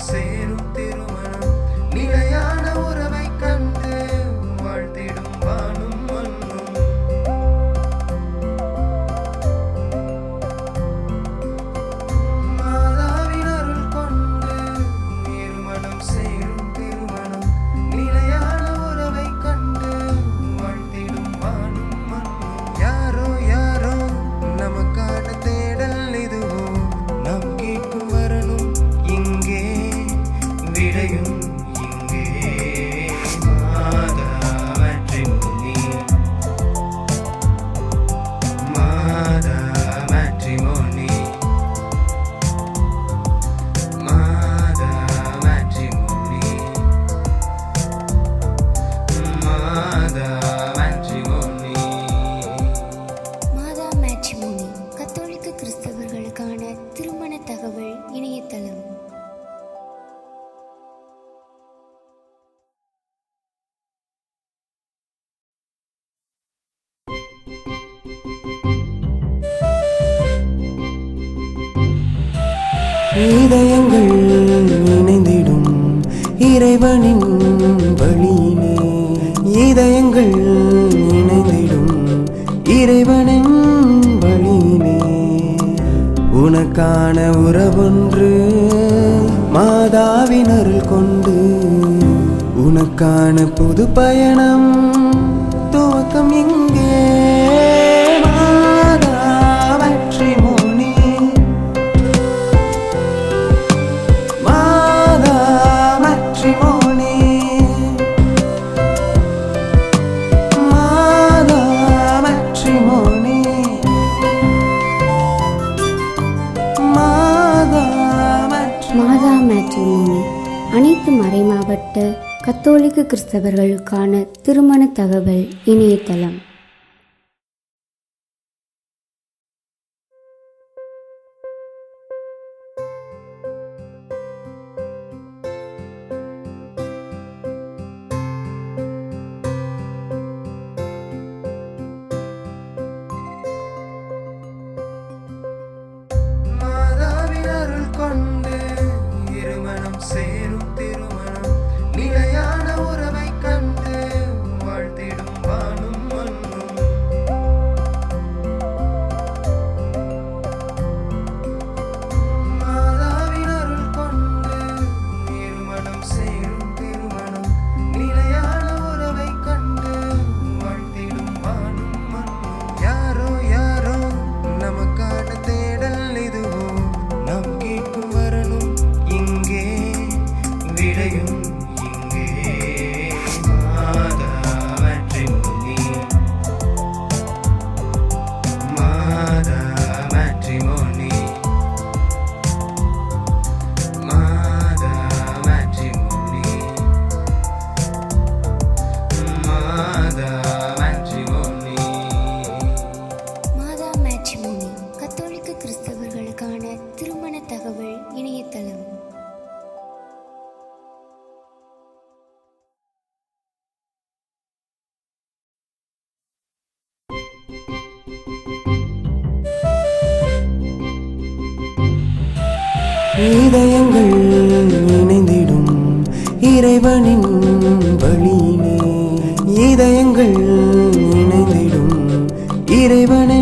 சேரும் திருமணம் நிலையான உறவை கண்டு வாழ்த்திடும் வானும் மண்ணும். மாதாவின் அருள் கொண்டு இருமணம் சேரும் திருமணம் நிலையான உறவை கண்டு வாழ்த்திடும் வானும் மண்ணும். யாரோ யாரோ நமக்கான தேடல் இதுவோ, நாம் கேட்கும் வரணும் இங்கே, விடையும் இங்கே. மாதா மேட்ரிமோனி, மாதா மேட்ரிமோனி, மாதா மேட்ரிமோனி, மாதா மேட்ரிமோனி. மாதா மேட்ரிமோனி கத்தோலிக்க கிறிஸ்தவர்களுக்கான திருமண தகவல் இணையதளம். இதயங்கள் இணைந்திடும் இறைவனின் வழியிலே, இதயங்கள் இணைந்திடும் இறைவனின் வழியிலே. உனக்கான உறவொன்று மாதாவின் அருள் கொண்டு, உனக்கான புது பயணம் துவக்கம் இங்கே. மாதா மேட்ரிமோனி, மாதா மேட்ரிமோனி, மாதா மேட்ரிமோனி, மாதா மேட்ரிமோனி. மாதா மேட்ரிமோனி அனைத்து மறைமாவட்ட கத்தோலிக்க கிறிஸ்தவர்களுக்கான திருமண தகவல் இணையதளம். மாதாவின் அருள் கொண்டு இருமணம் சேரும் திருமணம் நிலையான உறவை கண்டு வாழ்த்திடும் வானும் மண்ணும். மாதாவின் அருள் கொண்டு இருமணம் சேரும் திருமணம் நிலையான உறவை கண்டு வாழ்த்திடும் வானும் மண்ணும். யாரோ யாரோ நமக்கான தேடல் இதுவோ, நாம் கேட்கும் வரணும் இங்கே, விடையும் இங்கே. மாதா மேட்ரிமோனி, மாதா மேட்ரிமோனி, மாதா மேட்ரிமோனி, மாதா மேட்ரிமோனி. மாதா மேட்ரிமோனி கத்தோலிக்க கிறிஸ்தவர்களுக்கான திருமண தகவல் இணையதளம். இதயங்கள் இணைந்திடும் இறைவனின் வழியிலே, இதயங்கள் இணைந்திடும் இறைவனின்